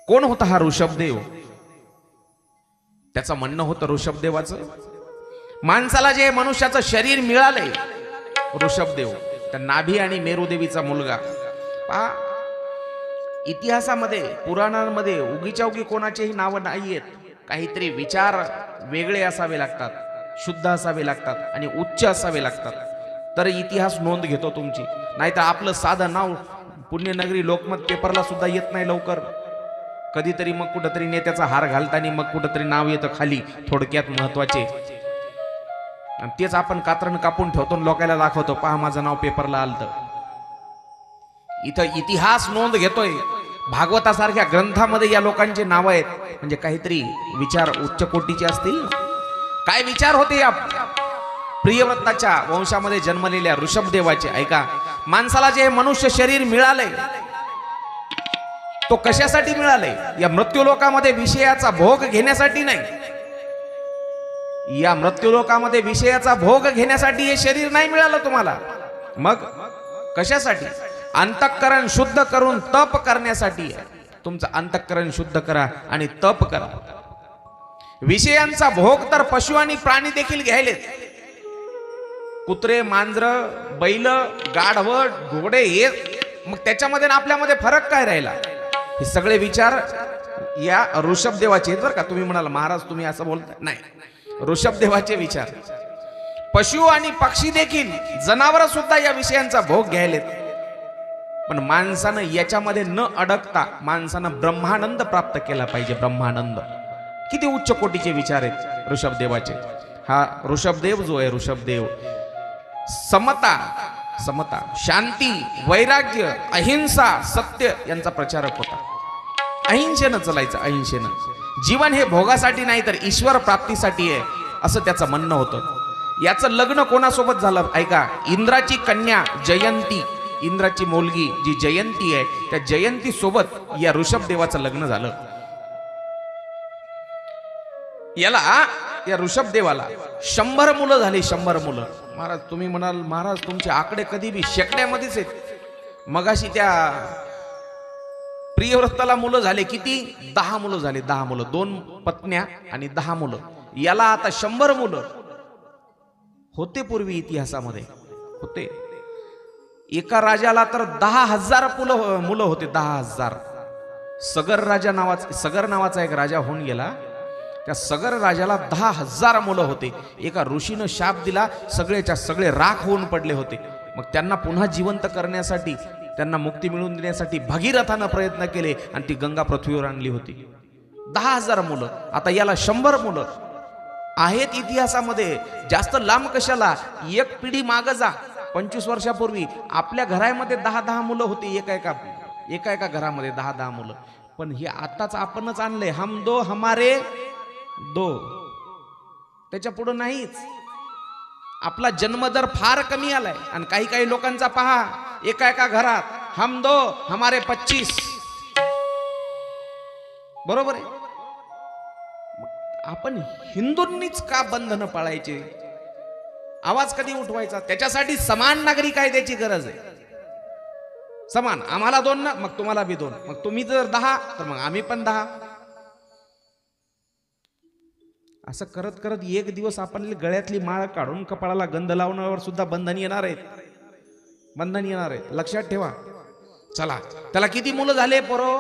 कोण होता हा ऋषभदेव? त्याचं म्हणणं होतं ऋषभदेवाचं, माणसाला जे मनुष्याचं शरीर मिळालंय, ऋषभदेव त्या नाभी आणि मेरुदेवीचा मुलगा. पहा, इतिहासामध्ये पुराणांमध्ये उगीच्या उगी कोणाचेही नावं नाहीयेत. काहीतरी विचार वेगळे असावे लागतात, शुद्ध असावे लागतात आणि उच्च असावे लागतात, तर इतिहास नोंद घेतो तुमची. नाहीतर आपलं साधं नाव पुण्यनगरी लोकमत पेपरला सुद्धा येत नाही लवकर. कधीतरी मग कुठंतरी नेत्याचा हार घालताना मग कुठंतरी नाव येतं खाली, थोडक्यात महत्वाचे, आणि तेच आपण कात्रण कापून ठेवतो, लोकांना दाखवतो, पहा माझं नाव पेपरला आलतं. इथं इतिहास नोंद घेतोय. भागवतासारख्या ग्रंथामध्ये या लोकांचे नाव आहेत, म्हणजे काहीतरी विचार उच्च कोटीचे असतील. काय विचार होते या प्रियव्रताच्या वंशामध्ये जन्मलेल्या ऋषभदेवाचे? ऐका, माणसाला जे मनुष्य शरीर मिळालंय, तो कशासाठी मिळालंय? या मृत्यूलोकामध्ये विषयाचा भोग घेण्यासाठी नाही. या मृत्यूलोकामध्ये विषयाचा भोग घेण्यासाठी हे शरीर नाही मिळालं तुम्हाला. मग कशासाठी? अंतःकरण शुद्ध करून तप करण्यासाठी. तुमचं अंतःकरण शुद्ध करा आणि तप करा. विषयांचा भोग तर पशु आणि प्राणी देखील घ्यायलेत. कुत्रे, मांजर, बैल, गाढव, घोडे, हे मग त्याच्यामध्ये आणि आपल्यामध्ये फरक काय राहिला? हे सगळे विचार या ऋषभदेवाचे आहेत बरं का. तुम्ही म्हणाल महाराज तुम्ही असं बोलता, नाही, ऋषभदेवाचे विचार. पशु आणि पक्षी देखील, जनावर सुद्धा या विषयांचा भोग घ्यायलेत. पण माणसानं याच्यामध्ये न अडकता माणसानं ब्रह्मानंद प्राप्त केला पाहिजे. ब्रह्मानंद. किती उच्च कोटीचे विचार आहेत ऋषभदेवाचे. हा ऋषभदेव जो आहे, ऋषभदेव समता, समता, शांती, वैराग्य, अहिंसा, सत्य यांचा प्रचारक होता. अहिंसेनं चालायचं, अहिंसेनं. जीवन हे भोगासाठी नाही तर ईश्वर प्राप्तीसाठी आहे, असं त्याचं म्हणणं होतं. याचं लग्न कोणासोबत झालं? ऐका, इंद्राची कन्या जयंती, इंद्राची मुलगी जी जयंती आहे, त्या जयंती सोबत या ऋषभदेवाचं लग्न झालं. याला, या ऋषभदेवाला 100 मुलं झाली. 100 मुलं. महाराज तुम्ही म्हणाल महाराज तुमचे आकडे कधी बी शेकड्यामध्येच आहेत. मगाशी त्या प्रियव्रताला मुलं झाले किती? 10 मुलं झाले. 10 मुलं, 2 पत्न्या आणि 10 मुलं. याला आता 100 मुलं. होते पूर्वी इतिहासामध्ये, होते. एका राजाला तर 10,000 मुलं होते. 10,000. सगर नावाचा एक राजा होऊन गेला. त्या सगर राजाला 10,000 मुलं होते. एका ऋषीनं शाप दिला, सगळेच्या सगळे राख होऊन पडले होते. मग त्यांना पुन्हा जिवंत करण्यासाठी, त्यांना मुक्ती मिळवून देण्यासाठी भगीरथानं प्रयत्न केले आणि ती गंगा पृथ्वीवर आणली होती. 10,000 मुलं. आता याला 100 मुलं आहेत इतिहासामध्ये. जास्त लांब कशाला, एक पिढी मागं जा. 25 वर्षापूर्वी आपल्या घरामध्ये 10-10 मुलं होती. एका एका घरामध्ये 10-10 मुलं. पण हे आताच आपणच आणले, हम दो हमारे दो. त्याच्या पुढे नाहीच. आपला जन्मदर फार कमी आलाय. आणि काही काही लोकांचा पहा, एका एका घरात हम दो हमारे 25. बरोबर आहे. आपण हिंदूंनीच का बंधनं पाळायचे? आवाज कधी उठवायचा? त्याच्यासाठी समान नागरी कायद्याची गरज आहे. समान. आम्हाला 2 ना, मग तुम्हाला बी 2. मग तुम्ही जर 10 तर मग आम्ही पण 10. असं करत करत एक दिवस आपण गळ्यातली माळ काढून कपाळाला गंध लावण्यावर सुद्धा बंधन येणार आहेत. बंधन येणार आहेत, लक्षात ठेवा. चला, त्याला किती मुलं झाले पोरो?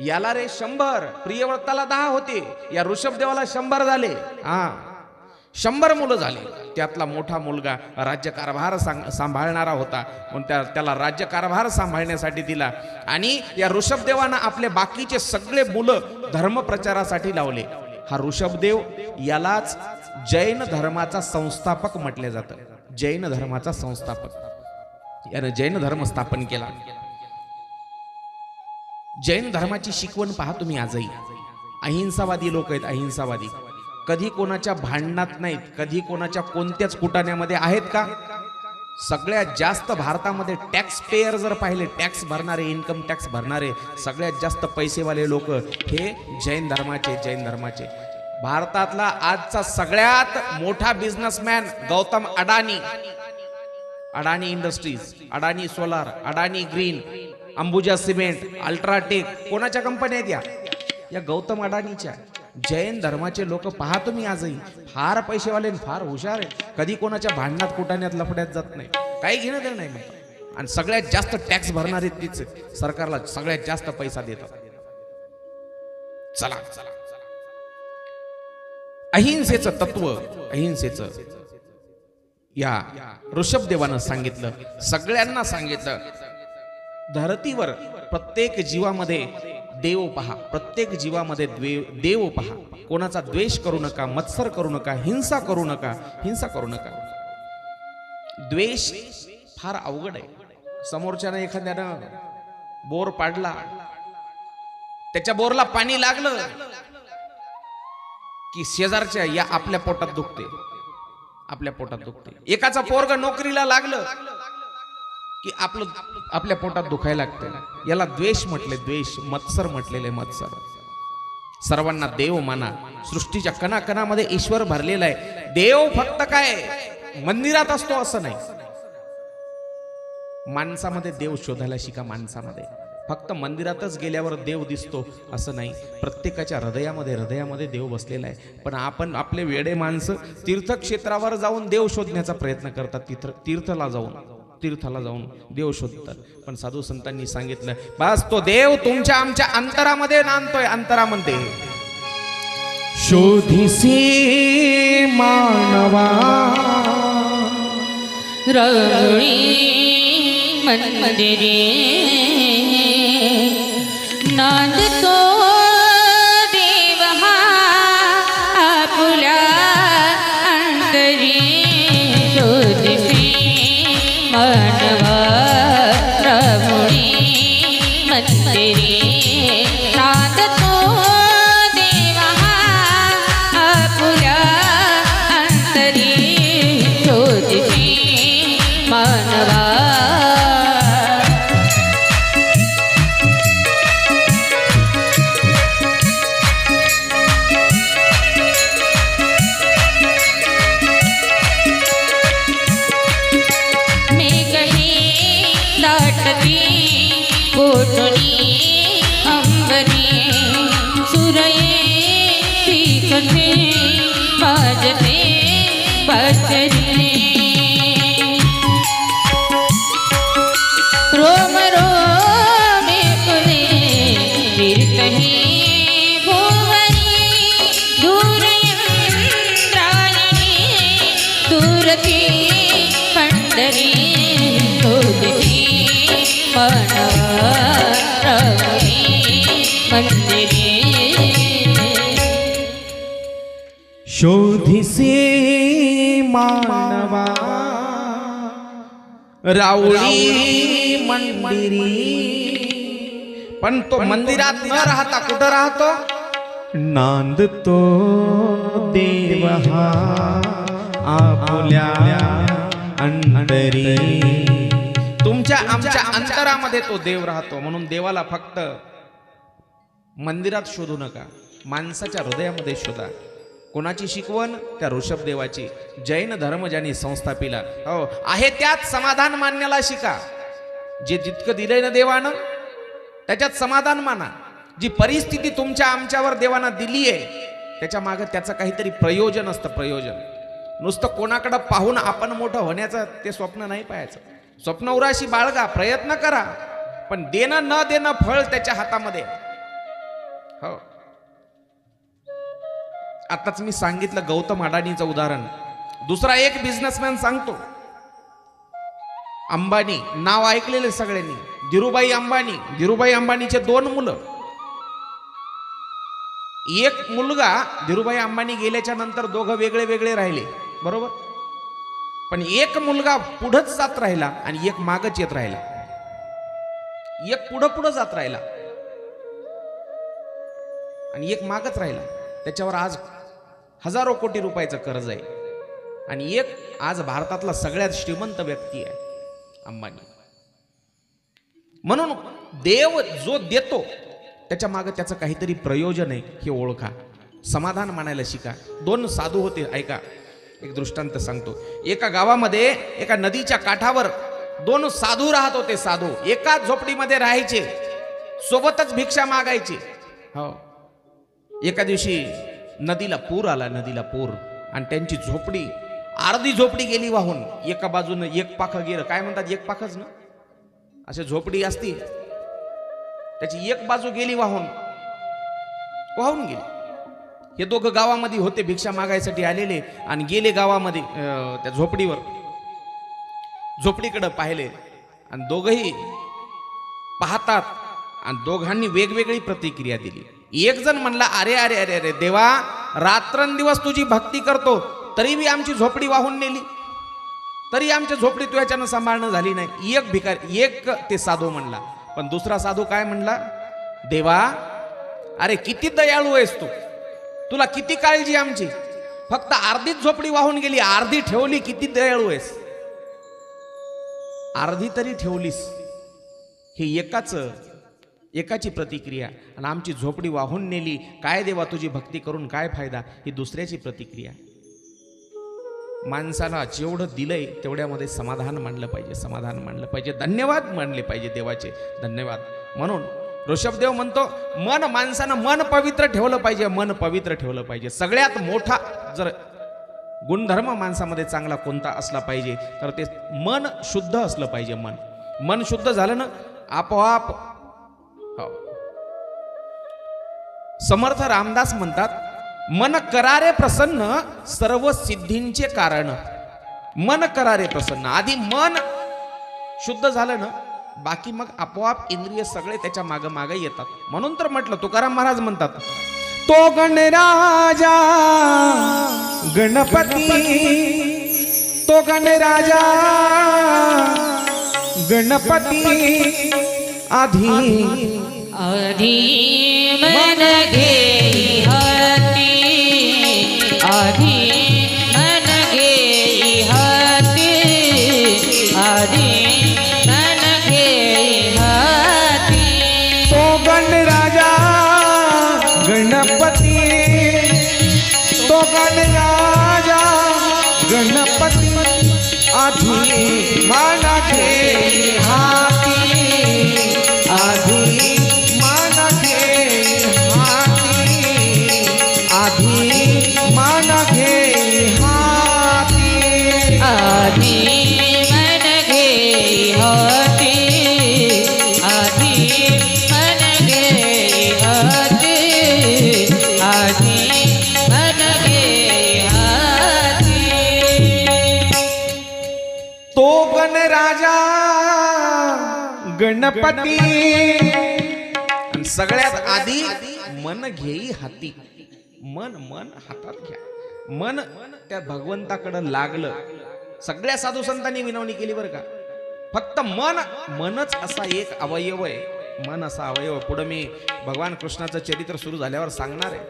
याला रे 100. प्रियव्रताला 10 होते. या ऋषभदेवाला 100 झाले. 100 मुलं झाले. त्यातला मोठा मुलगा राज्यकारभार सांभाळणारा होता. म्हणून त्याला राज्यकारभार सांभाळण्यासाठी दिला. आणि या ऋषभदेवानं आपले बाकीचे सगळे मुलं धर्मप्रचारासाठी लावले. हा ऋषभदेव, यालाच जैन धर्माचा संस्थापक म्हटले जातं. जैन धर्माचा संस्थापक. यानं जैन धर्म स्थापन केला. जैन धर्माची शिकवण पहा तुम्ही आजही. अहिंसावादी लोक आहेत, अहिंसावादी. कधी कोणाच्या भांडणात नाहीत, कधी कोणाच्या कोणत्याच कुटाण्यामध्ये आहेत का? सगळ्यात जास्त भारतामध्ये टॅक्स पेयर जर पाहिले, टॅक्स भरणारे, इन्कम टॅक्स भरणारे सगळ्यात जास्त पैसेवाले लोक हे जैन धर्माचे. जैन धर्माचे. भारतातला आजचा सगळ्यात मोठा बिझनेसमॅन गौतम अडानी. अडानी इंडस्ट्रीज, अडानी सोलार, अडानी ग्रीन, अंबुजा सिमेंट, अल्ट्राटेक, कोणाच्या कंपन्या आहेत या गौतम अडाणीच्या. जैन धर्माचे लोक पहा तुम्ही आजही फार पैसेवाले फार हुशार आहेत, कधी कोणाच्या भांडणात कुटाण्यात लफड्यात जात नाही, काही घेणं देणं नाही म्हणतात. आणि सगळ्यात जास्त टॅक्स भरणारे तीच सरकारला सगळ्यात जास्त पैसा देतात. चला अहिंसेचं तत्व, अहिंसेचं या ऋषभदेवानं सांगितलं, सगळ्यांना सांगितलं. धरतीवर प्रत्येक जीवामध्ये देव पहा, प्रत्येक जीवामध्ये देव पहा. कोणाचा द्वेष करू नका, मत्सर करू नका, हिंसा करू नका, हिंसा करू नका. द्वेष फार अवघड आहे. समोरच्यानं एखाद्यानं बोर पाडला, त्याच्या बोरला पाणी लागलं की शेजारच्या या आपल्या पोटात दुखते, आपल्या पोटात दुखते. एकाचा पोरग नोकरीला लागलं की आपल्या पोटात दुखायला लागते. याला द्वेष म्हटले, द्वेष. मत्सर म्हटलेले मत्सर. सर्वांना देव माना. सृष्टीच्या कणाकणामध्ये ईश्वर भरलेला आहे. देव फक्त काय मंदिरात असतो असं नाही. माणसामध्ये देव शोधायला शिका. माणसामध्ये फक्त मंदिरातच गेल्यावर देव दिसतो असं नाही. प्रत्येकाच्या हृदयामध्ये देव बसलेला आहे. पण आपण आपले वेडे माणसं तीर्थक्षेत्रावर जाऊन देव शोधण्याचा प्रयत्न करतात. तीर्थाला जाऊन देव शोधतात. पण साधू संतांनी सांगितलं, बस तो देव तुमच्या आमच्या अंतरामध्ये नांदतोय. अंतरामध्ये शोधिसी मानवा रवळी मंदिरे नांदतो देव हा आपुल्या अंतरी. शोधिसी मानवा रवळी मंदिरे नांदतो देव हा आपुल्या अंतरी. शोधिसी मानवा कोटणी अंबरी सुरये शिखते वाजते पाचरी. रोम रोमे फुले फिरकही भुवनी दूर इंद्रायणी दूरती पंढरी. शोधती मानवा रवळी मंदिरे. शोधिसी मानवा रावळी मंदिरी. पण तो मंदिरात न राहता कुठं राहतो? नांदतो देव हा आपुल्या अंतरी. तुमच्या आमच्या अंतरामध्ये तो देव राहतो. म्हणून देवाला फक्त मंदिरात शोधू नका, माणसाच्या हृदयामध्ये शोधा. कोणाची शिकवण? त्या ऋषभदेवाची. जैन धर्म ज्यांनी संस्थापिला हो आहे त्यात समाधान मानण्याला शिका. जे जितकं दिलंय ना देवानं त्याच्यात समाधान माना. जी परिस्थिती तुमच्या आमच्यावर देवानं दिली आहे त्याच्या मागे त्याचं काहीतरी प्रयोजन असतं. प्रयोजन नुसतं कोणाकडं पाहून आपण मोठं होण्याचं ते स्वप्न नाही पाहायचं. स्वप्न उराशी बाळगा, प्रयत्न करा, पण देणं न देणं फळ त्याच्या हातामध्ये. हो आताच मी सांगितलं गौतम अडाणीचं उदाहरण. दुसरा एक बिझनेसमॅन सांगतो, अंबानी. नाव ऐकलेले सगळ्यांनी. धीरूभाई अंबानी. धीरूभाई अंबानीचे 2 मुलं. एक मुलगा धीरूभाई अंबानी गेल्याच्या नंतर दोघं वेगळे वेगळे राहिले, बरोबर. पण एक मुलगा पुढंच जात राहिला आणि एक मागच येत राहिला. एक पुढं जात राहिला आणि एक मागच राहिला. त्याच्यावर आज हजारो कोटी रुपयाचं कर्ज आहे आणि एक आज भारतातला सगळ्यात श्रीमंत व्यक्ती आहे, अंबानी. म्हणून देव जो देतो त्याच्या मागे त्याचं काहीतरी प्रयोजन आहे हे ओळखा. समाधान मानायला शिका. 2 साधू होते, ऐका एक दृष्टांत सांगतो. एका गावामध्ये एका नदीच्या काठावर दोन साधू राहत होते. साधू एकाच झोपडीमध्ये राहायचे, सोबतच भिक्षा मागायचे. हो, एका दिवशी नदीला पूर आला, नदीला पूर, आणि त्यांची झोपडी, अर्धी झोपडी गेली वाहून. एका बाजूनं एक पाखं गेलं, काय म्हणतात एक पाखच ना, अशी झोपडी असती, त्याची एक बाजू गेली वाहून, वाहून गेली. हे दोघं गावामध्ये होते, भिक्षा मागायसाठी आलेले, आणि गेले गावामध्ये त्या झोपडीवर, झोपडीकडे पाहिले, आणि दोघही पाहतात, आणि दोघांनी वेगवेगळी प्रतिक्रिया दिली. एक जण म्हणला, अरे अरे अरे अरे देवा, रात्रंदिवस तुझी भक्ती करतो, तरी बी आमची झोपडी वाहून नेली, तरी आमच्या झोपडी तू याच्यानं सांभाळणं झाली नाही. एक भिकारी, एक ते साधू म्हणला. पण दुसरा साधू काय म्हणला, देवा अरे किती दयाळू आहेस तू, तुला किती काळजी आमची, फक्त अर्धीच झोपडी वाहून गेली, अर्धी ठेवली, किती दयाळू आहेस, अर्धी तरी ठेवलीस. हे एकाची प्रतिक्रिया, आणि आमची झोपडी वाहून नेली, काय देवा तुझी भक्ती करून काय फायदा, ही दुसऱ्याची प्रतिक्रिया. माणसाला जेवढं दिलंय तेवढ्यामध्ये समाधान मानलं पाहिजे, समाधान मानलं पाहिजे, धन्यवाद मानले पाहिजे देवाचे, धन्यवाद. म्हणून ऋषभदेव म्हणतो, माणसानं मन पवित्र ठेवलं पाहिजे, मन पवित्र ठेवलं पाहिजे. सगळ्यात मोठा जर गुणधर्म माणसामध्ये चांगला कोणता असला पाहिजे तर ते मन शुद्ध असलं पाहिजे. मन शुद्ध झालं ना, आपोआप. समर्थ रामदास म्हणतात, मन करारे प्रसन्न सर्व सिद्धींचे कारण. मन करारे प्रसन्न, आधी मन शुद्ध झालं ना, बाकी मग आपोआप इंद्रिय सगळे त्याच्या मागे मागे येतात. म्हणून तर म्हटलं, तुकाराम महाराज म्हणतात, तो गणराजा गणपती, तो गणराजा गणपती, आधी आधी मन घेई हाती, आधी मन घेई हाती, आधी मन घेई हाती. तो गणराजा गणपती, तो गणराजा गणपती, आधी मन घेई हाती, आधी मन घेई हाती, आधी मन घेई हाती, आधी मन घेई हाती, आधी मन घेई हाती, आधी मन घेई हाती. तो गणराजा गणपती, आणि सगळ्यात आधी मन घेई हाती. मन हातात घ्या. मन त्या भगवंताकडे लागलं. सगळ्या साधू संतांनी विनवणी केली बरं का, फक्त मनच असा एक अवयव आहे. मन असा अवयव, पुढे मी भगवान कृष्णाचं चरित्र सुरू झाल्यावर सांगणार आहे.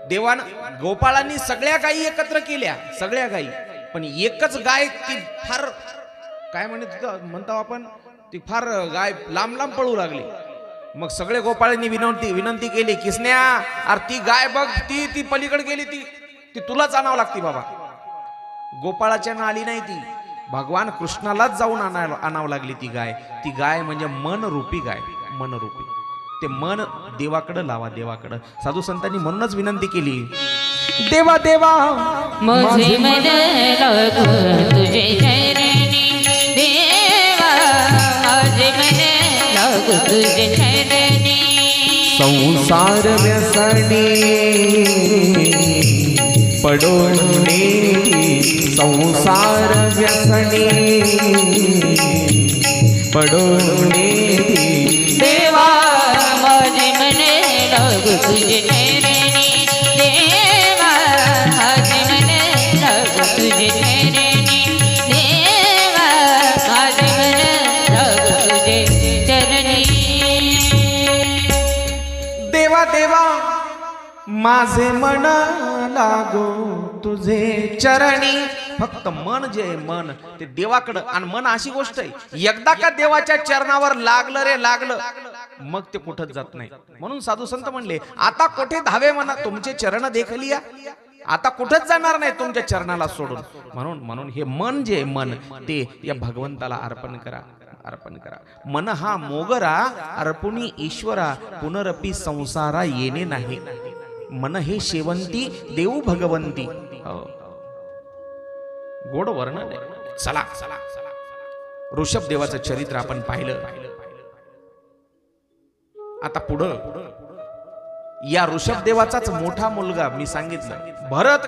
देवानं गोपाळांनी सगळ्या गायी एकत्र केल्या, सगळ्या गायी, पण एकच गाय ती फार काय म्हणतो आपण, ती फार गाय लांब लांब पळू लागली. मग सगळे गोपाळांनी विनंती केली, किसन्या अरे ती गाय बघ, ती पलीकडे गेली, ती तुलाच आणावं लागती बाबा. गोपाळाच्या ना आली नाही ती, भगवान कृष्णालाच जाऊन आणावं लागली ती गाय. ती गाय म्हणजे मनरूपी गाय, मनरूपी. ते मन देवाकडे लावा, देवाकडे. साधू संतांनी म्हणूनच विनंती केली, देवा देवा माझे मन लागो तुझे चरणी, देवा माझे मन लागो तुझे चरणी. संसार व्यसनी पडोने, संसार व्यसनी पडोने, देवा माझे मन लागो तुझे चरणी, देवा माझे मन लागो तुझे चरणी, देवा माझे मन लागो तुझे चरणी. देवा देवा माझे मन लागो तुझे चरणी. फक्त मन जे आहे, मन ते देवाकडं. आणि मन अशी गोष्ट आहे, एकदा का देवाच्या चरणावर लागलं रे लागलं, मग ते कुठंच जात नाही. म्हणून साधू संत म्हणले, आता कुठे धावे म्हणा, तुमचे चरण देखलिया, आता कुठंच जाणार नाही तुमच्या चरणाला सोडून. म्हणून हे मन जे मन ते या भगवंताला अर्पण करा. अर्पण करा. मन हा मोगरा अर्पुणी ईश्वरा पुनरपी संसारा येणे नाही. मन हे शेवंती देऊ भगवंती. हो. गोड वर्णन आहे. चला ऋषभ देवाचं चरित्र आपण पाहिलं. आता पुढं या ऋषभ देवाचाच मोठा मुलगा मी सांगितलं भरत